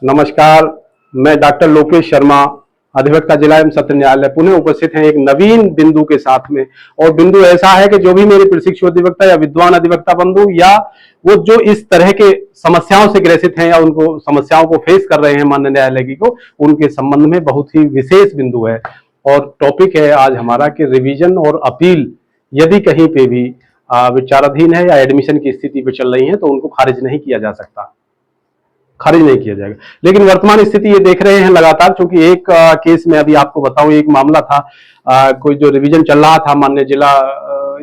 नमस्कार, मैं डॉक्टर लोकेश शर्मा, अधिवक्ता जिला एवं सत्र न्यायालय पुणे उपस्थित हैं एक नवीन बिंदु के साथ में। और बिंदु ऐसा है कि जो भी मेरे प्रशिक्षु अधिवक्ता या विद्वान अधिवक्ता बंधु या वो जो इस तरह के समस्याओं से ग्रसित हैं या उनको समस्याओं को फेस कर रहे हैं माननीय न्यायालय की को, उनके संबंध में बहुत ही विशेष बिंदु है। और टॉपिक है आज हमारा कि रिवीजन और अपील यदि कहीं पे भी विचाराधीन है या एडमिशन की स्थिति पे चल रही है तो उनको खारिज नहीं किया जा सकता, खारिज नहीं किया जाएगा। लेकिन वर्तमान स्थिति ये देख रहे हैं लगातार, क्योंकि एक केस में अभी आपको बताऊं, एक मामला था, कोई जो रिवीजन चल रहा था माननीय जिला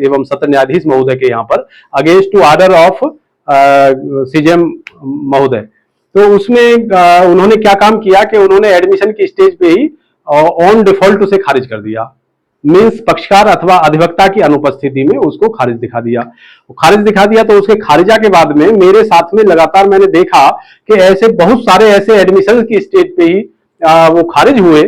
एवं सत्र न्यायाधीश महोदय के यहाँ पर against to order of CJM महोदय। तो उसमें उन्होंने क्या काम किया कि उन्होंने एडमिशन की स्टेज पे ही ऑन डिफॉल्ट उसे खारिज कर दिया। मीन्स पक्षकार अथवा अधिवक्ता की अनुपस्थिति में उसको खारिज दिखा दिया। खारिज दिखा दिया तो उसके खारिजा के बाद में मेरे साथ में लगातार मैंने देखा कि ऐसे बहुत सारे ऐसे एडमिशन की स्टेज पे ही वो खारिज हुए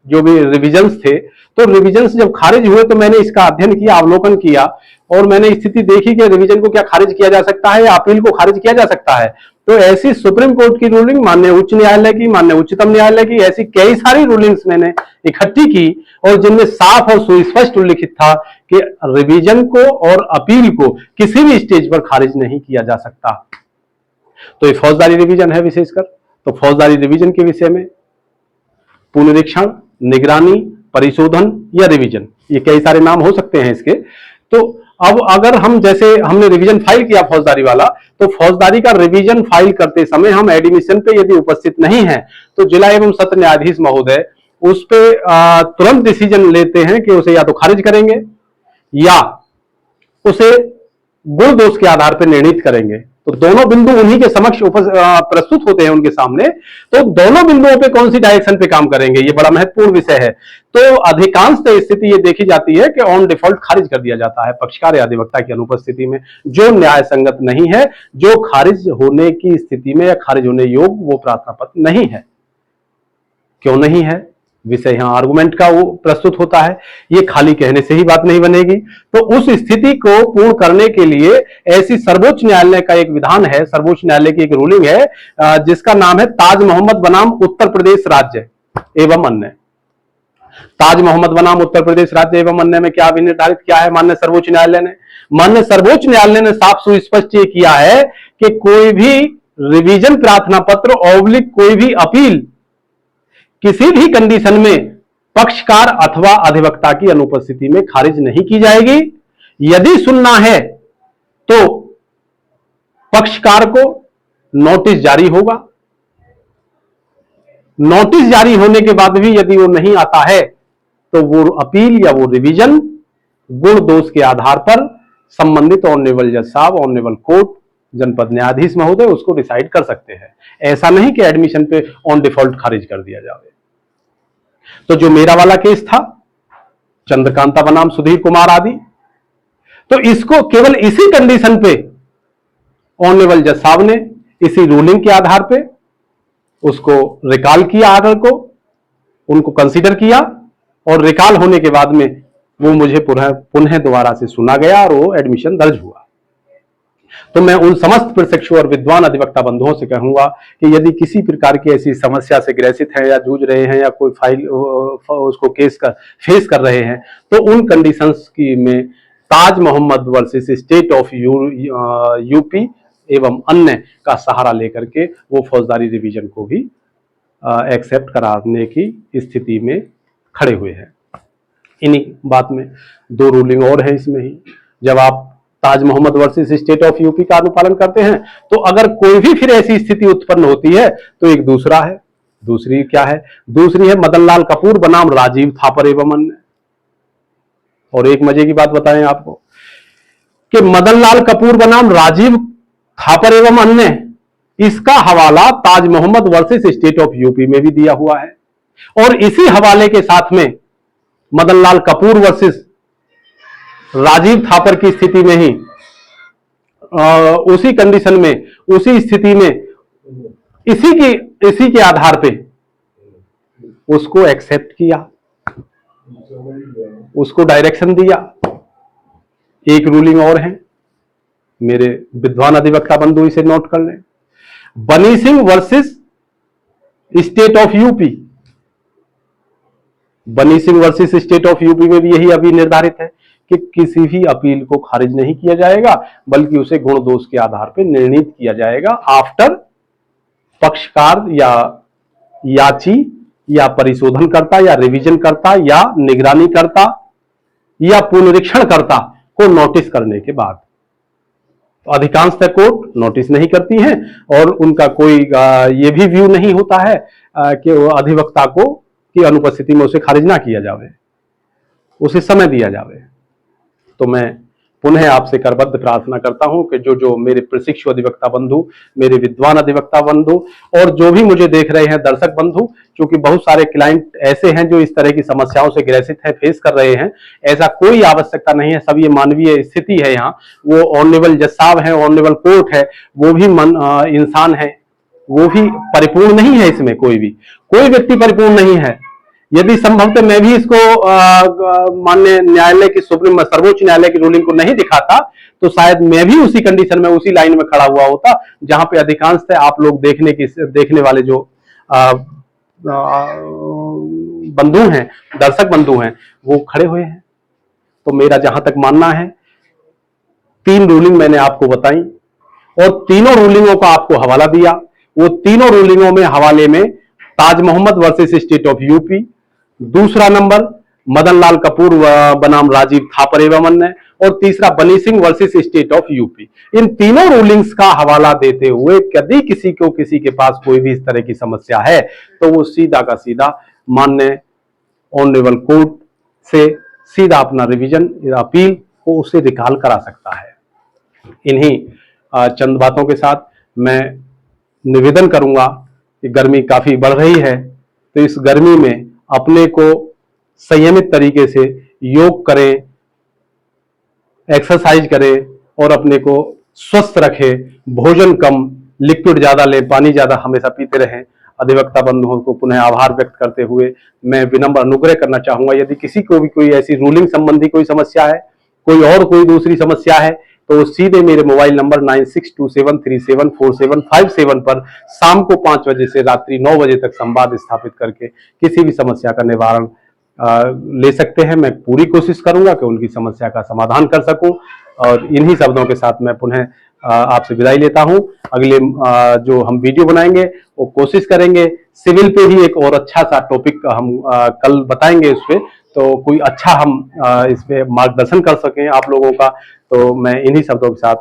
जो भी रिविजन्स थे। तो रिविजन्स जब खारिज हुए तो मैंने इसका अध्ययन किया, अवलोकन किया और मैंने स्थिति देखी कि रिविजन को क्या खारिज किया जा सकता है या अपील को खारिज किया जा सकता है। तो ऐसी सुप्रीम कोर्ट की रूलिंग, माननीय उच्च न्यायालय की, माननीय उच्चतम न्यायालय की, ऐसी कई सारी रूलिंग्स मैंने इकट्ठी की और जिनमें साफ और सुस्पष्ट उल्लिखित था कि रिवीजन को और अपील को किसी भी स्टेज पर खारिज नहीं किया जा सकता। तो ये फौजदारी रिवीजन है विशेषकर। तो फौजदारी रिवीजन के विषय में पुनरीक्षण, निगरानी, परिशोधन या रिवीजन, ये कई सारे नाम हो सकते हैं इसके। तो अब अगर हम, जैसे हमने रिवीजन फाइल किया फौजदारी वाला, तो फौजदारी का रिवीजन फाइल करते समय हम एडमिशन पे यदि उपस्थित नहीं है तो जिला एवं सत्र न्यायाधीश महोदय उस पे तुरंत डिसीजन लेते हैं कि उसे या तो खारिज करेंगे या उसे गुण दोष के आधार पर निर्णित करेंगे। तो दोनों बिंदु उन्हीं के समक्ष प्रस्तुत होते हैं उनके सामने। तो दोनों बिंदुओं पे कौन सी डायरेक्शन पे काम करेंगे, ये बड़ा महत्वपूर्ण विषय है। तो अधिकांशतः स्थिति ये देखी जाती है कि ऑन डिफॉल्ट खारिज कर दिया जाता है पक्षकार या अधिवक्ता की अनुपस्थिति में, जो न्याय संगत नहीं है, जो खारिज होने की स्थिति में या खारिज होने योग्य वो प्रार्थना पत्र नहीं है। क्यों नहीं है, विषय यहां आर्गुमेंट का वो प्रस्तुत होता है, ये खाली कहने से ही बात नहीं बनेगी। तो उस स्थिति को पूर्ण करने के लिए ऐसी सर्वोच्च न्यायालय का एक विधान है, सर्वोच्च न्यायालय की एक रूलिंग है जिसका नाम है ताज मोहम्मद बनाम उत्तर प्रदेश राज्य एवं अन्य। ताज मोहम्मद बनाम उत्तर प्रदेश राज्य एवं अन्य में क्या निर्धारित किया है माननीय सर्वोच्च न्यायालय ने? माननीय सर्वोच्च न्यायालय ने साफ सुस्पष्ट ये किया है कि कोई भी रिवीजन प्रार्थना पत्र ऑब्लिक कोई भी अपील किसी भी कंडीशन में पक्षकार अथवा अधिवक्ता की अनुपस्थिति में खारिज नहीं की जाएगी। यदि सुनना है तो पक्षकार को नोटिस जारी होगा। नोटिस जारी होने के बाद भी यदि वो नहीं आता है तो वो अपील या वो रिवीजन गुण दोष के आधार पर संबंधित ऑनरेबल जज साहब, ऑनरेबल कोर्ट, जनपद न्यायाधीश महोदय उसको डिसाइड कर सकते हैं। ऐसा नहीं कि एडमिशन पे ऑन डिफॉल्ट खारिज कर दिया जाए। तो जो मेरा वाला केस था, चंद्रकांता बनाम सुधीर कुमार आदि, तो इसको केवल इसी कंडीशन पे ऑनरेबल जज साहब ने इसी रूलिंग के आधार पे उसको रिकॉल किया, आर्डर को उनको कंसीडर किया और रिकॉल होने के बाद में वो मुझे पुनः दोबारा से सुना गया और वो एडमिशन दर्ज हुआ। तो मैं उन समस्त प्रशिक्षु और विद्वान अधिवक्ता बंधुओं से कहूंगा कि यदि किसी प्रकार की ऐसी समस्या से ग्रसित है या जूझ रहे हैं या कोई फाइल उसको केस का फेस कर रहे हैं तो उन कंडीशंस की में Taj Mohammad versus state of UP एवं अन्य का सहारा लेकर के वो फौजदारी रिवीजन को भी एक्सेप्ट कराने की स्थिति में खड़े हुए हैं। इन्हीं बात में दो रूलिंग और है इसमें ही। जब आप Taj Mohammad versus state of UP का अनुपालन करते हैं तो अगर कोई भी फिर ऐसी स्थिति उत्पन्न होती है तो एक दूसरा है, दूसरी क्या है, दूसरी है मदनलाल कपूर बनाम राजीव थापर एवं अन्य। और एक मजे की बात बताएं आपको कि मदनलाल कपूर बनाम राजीव थापर एवं अन्य, इसका हवाला Taj Mohammad versus state of UP में भी दिया हुआ है और इसी हवाले के साथ में मदनलाल कपूर वर्सेस राजीव थापर की स्थिति में ही उसी कंडीशन में, उसी स्थिति में इसी के आधार पे उसको एक्सेप्ट किया, उसको डायरेक्शन दिया। एक रूलिंग और है, मेरे विद्वान अधिवक्ता बंधु इसे नोट कर लें। Bani Singh versus state of UP, Bani Singh versus state of UP में भी यही अभी निर्धारित है कि किसी भी अपील को खारिज नहीं किया जाएगा, बल्कि उसे गुण दोष के आधार पर निर्णीत किया जाएगा आफ्टर पक्षकार या याची या परिशोधन करता या रिवीजन करता या निगरानी करता या पुनरीक्षण करता को नोटिस करने के बाद। अधिकांशतः कोर्ट नोटिस नहीं करती हैं और उनका कोई ये भी व्यू नहीं होता है कि वो अधिवक्ता को की अनुपस्थिति में उसे खारिज ना किया जावे, उसे समय दिया जावे। तो मैं पुनः आपसे करबद्ध प्रार्थना करता हूं कि जो जो मेरे प्रशिक्षु अधिवक्ता बंधु, मेरे विद्वान अधिवक्ता बंधु और जो भी मुझे देख रहे हैं दर्शक बंधु, क्योंकि बहुत सारे क्लाइंट ऐसे हैं जो इस तरह की समस्याओं से ग्रसित है, फेस कर रहे हैं। ऐसा कोई आवश्यकता नहीं है, सब ये मानवीय स्थिति है। यहाँ वो ऑनरेबल जज साहब है, ऑनरेबल कोर्ट है, वो भी इंसान है, वो भी परिपूर्ण नहीं है। इसमें कोई व्यक्ति परिपूर्ण नहीं है। यदि संभवतः मैं भी इसको माननीय न्यायालय की सर्वोच्च न्यायालय की रूलिंग को नहीं दिखाता तो शायद मैं भी उसी कंडीशन में, उसी लाइन में खड़ा हुआ होता जहां पे अधिकांशतः आप लोग देखने वाले जो बंधु हैं, दर्शक बंधु हैं, वो खड़े हुए हैं। तो मेरा जहां तक मानना है, 3 रूलिंग मैंने आपको बताई और तीनों रूलिंगों का आपको हवाला दिया। वो तीनों रूलिंगों में हवाले में Taj Mohammad versus state of UP, दूसरा नंबर मदन लाल कपूर बनाम राजीव थापर एवं अन्य, और तीसरा Bani Singh versus state of UP. इन तीनों रूलिंग्स का हवाला देते हुए यदि किसी के पास कोई भी इस तरह की समस्या है तो वो सीधा का सीधा माननीय ऑनरेबल कोर्ट से सीधा अपना रिवीजन या अपील को उससे रिकॉल करा सकता है। इन्हीं चंद बातों के साथ मैं निवेदन करूंगा कि गर्मी काफी बढ़ रही है, तो इस गर्मी में अपने को संयमित तरीके से योग करें, एक्सरसाइज करें और अपने को स्वस्थ रखें। भोजन कम, लिक्विड ज्यादा लें, पानी ज्यादा हमेशा पीते रहें। अधिवक्ता बंधुओं को पुनः आभार व्यक्त करते हुए मैं विनम्र अनुग्रह करना चाहूंगा, यदि किसी को भी कोई ऐसी रूलिंग संबंधी कोई समस्या है, कोई दूसरी समस्या है, तो सीधे मेरे मोबाइल नंबर 9627374757 पर शाम को 5 बजे से रात्रि 9 बजे तक संवाद स्थापित करके किसी भी समस्या का निवारण ले सकते हैं। मैं पूरी कोशिश करूंगा कि उनकी समस्या का समाधान कर सकूं। और इन्हीं शब्दों के साथ मैं पुनः आपसे विदाई लेता हूं। अगले जो हम वीडियो बनाएंगे वो कोशिश करेंगे सिविल पे ही एक और अच्छा सा टॉपिक हम कल बताएंगे उस पे, तो कोई अच्छा हम इस पे मार्गदर्शन कर सकें आप लोगों का। तो मैं इन्हीं शब्दों के साथ